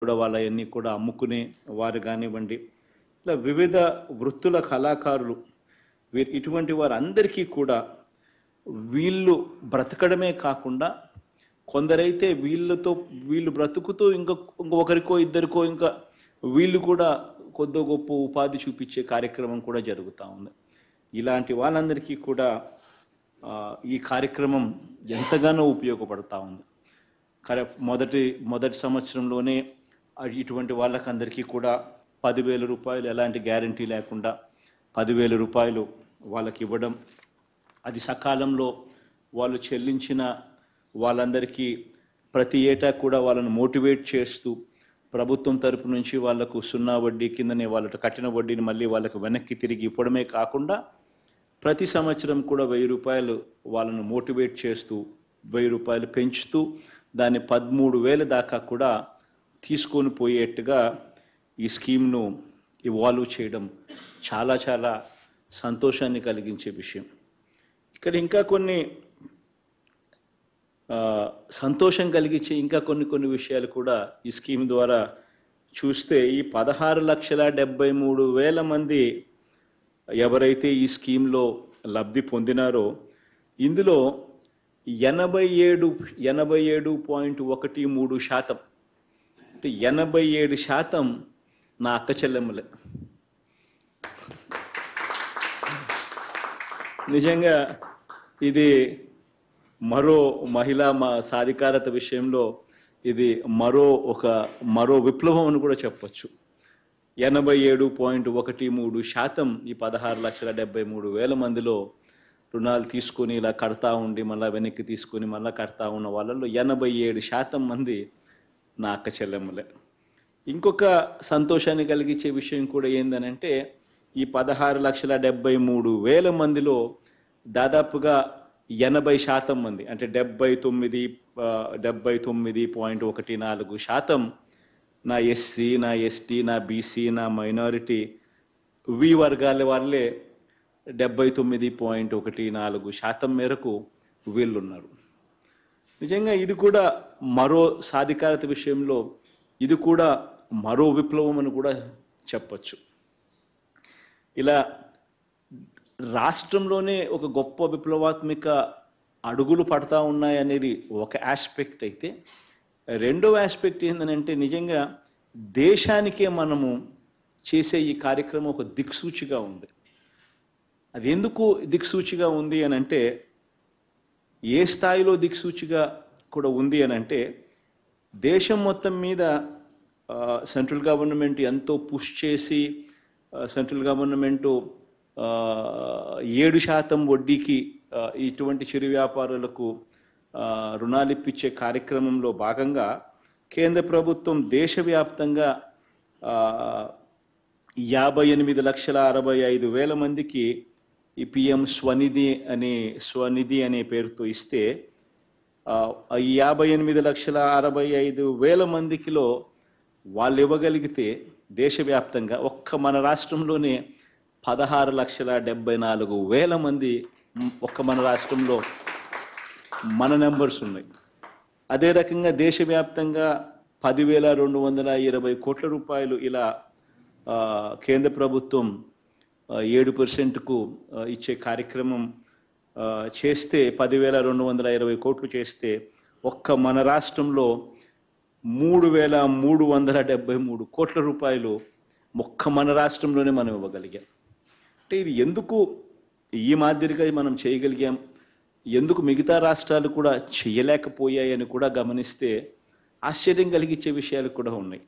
కూడా వాళ్ళయన్నీ కూడా అమ్ముకునే వారు కానివ్వండి, ఇలా వివిధ వృత్తుల కళాకారులు ఇటువంటి వారందరికీ కూడా వీళ్ళు బ్రతకడమే కాకుండా కొందరైతే వీళ్ళు బ్రతుకుతూ ఇంకొకరికో ఇద్దరికో ఇంకా వీళ్ళు కూడా కొద్ది గొప్ప ఉపాధి చూపించే కార్యక్రమం కూడా జరుగుతూ ఉంది. ఇలాంటి వాళ్ళందరికీ కూడా ఈ కార్యక్రమం ఎంతగానో ఉపయోగపడతా ఉంది. మొదటి సంవత్సరంలోనే ఇటువంటి వాళ్ళకందరికీ కూడా 10,000 రూపాయలు ఎలాంటి గ్యారంటీ లేకుండా 10,000 రూపాయలు వాళ్ళకి ఇవ్వడం, అది సకాలంలో వాళ్ళు చెల్లించిన వాళ్ళందరికీ ప్రతి ఏటా కూడా వాళ్ళను మోటివేట్ చేస్తూ ప్రభుత్వం తరపు నుంచి వాళ్లకు 0 వడ్డీ కిందనే వాళ్ళ కట్టిన వడ్డీని మళ్ళీ వాళ్ళకు వెనక్కి తిరిగి ఇవ్వడమే కాకుండా ప్రతి సంవత్సరం కూడా 1,000 రూపాయలు వాళ్ళను మోటివేట్ చేస్తూ 1,000 రూపాయలు పెంచుతూ దాన్ని 13,000 దాకా కూడా తీసుకొని పోయేట్టుగా ఈ స్కీమ్ను ఇవాల్వ్ చేయడం చాలా చాలా సంతోషాన్ని కలిగించే విషయం. ఇక్కడ ఇంకా కొన్ని సంతోషం కలిగించే ఇంకా కొన్ని విషయాలు కూడా ఈ స్కీమ్ ద్వారా చూస్తే, ఈ 16,73,000 మంది ఎవరైతే ఈ స్కీమ్లో లబ్ధి పొందినారో ఇందులో 87.13% అంటే 87% నా అక్క చెల్లెమ్మలే. నిజంగా ఇది మరో మహిళా సాధికారత విషయంలో ఇది మరో విప్లవం అని కూడా చెప్పొచ్చు. 87.13% ఈ 16,73,000 మందిలో రుణాలు తీసుకొని ఇలా కడతా ఉండి మళ్ళీ వెనక్కి తీసుకొని మళ్ళీ కడతా ఉన్న వాళ్ళలో 87% మంది నా అక్క చెల్లెమ్మలే. ఇంకొక సంతోషాన్ని కలిగించే విషయం కూడా ఏందనంటే, ఈ 16,73,000 మందిలో దాదాపుగా 80% మంది అంటే 79.14% నా ఎస్సీ, నా ఎస్టీ, నా బీసీ, నా మైనారిటీ వర్గాల వాళ్ళే 79.14% మేరకు వీళ్ళున్నారు. నిజంగా ఇది కూడా మరో సాధికారత విషయంలో ఇది కూడా మరో విప్లవం అని కూడా చెప్పచ్చు. ఇలా రాష్ట్రంలోనే ఒక గొప్ప విప్లవాత్మక అడుగులు పడతా ఉన్నాయనేది ఒక ఆస్పెక్ట్ అయితే, రెండవ ఆస్పెక్ట్ ఏంటంటే నిజంగా దేశానికే మనము చేసే ఈ కార్యక్రమం ఒక దిక్సూచిగా ఉంది. అది ఎందుకు దిక్సూచిగా ఉంది అనంటే, ఏ స్థాయిలో దిక్సూచిగా కూడా ఉంది అనంటే, దేశం మొత్తం మీద సెంట్రల్ గవర్నమెంట్ ఎంతో పుష్ చేసి సెంట్రల్ గవర్నమెంట్ 7% వడ్డీకి ఇటువంటి చిరు వ్యాపారులకు రుణాలు ఇప్పించే కార్యక్రమంలో భాగంగా కేంద్ర ప్రభుత్వం దేశవ్యాప్తంగా 58,65,000 మందికి ఈ PM స్వనిధి అనే పేరుతో ఇస్తే, 58,65,000 మందికిలో వాళ్ళు ఇవ్వగలిగితే దేశవ్యాప్తంగా ఒక్క మన రాష్ట్రంలోనే 16,74,000 మంది ఒక్క మన రాష్ట్రంలో మన నెంబర్స్ ఉన్నాయి. అదే రకంగా దేశవ్యాప్తంగా 10,220 కోట్ల రూపాయలు ఇలా కేంద్ర ప్రభుత్వం 7%కు ఇచ్చే కార్యక్రమం చేస్తే, 10,220 కోట్లు చేస్తే ఒక్క మన రాష్ట్రంలో 3,373 కోట్ల రూపాయలు ఒక్క మన రాష్ట్రంలోనే మనం ఇవ్వగలిగాం. అంటే ఇది ఎందుకు ఈ మాదిరిగా మనం చేయగలిగాం, ఎందుకు మిగతా రాష్ట్రాలు కూడా చేయలేకపోయాయని కూడా గమనిస్తే ఆశ్చర్యం కలిగించే విషయాలు కూడా ఉన్నాయి.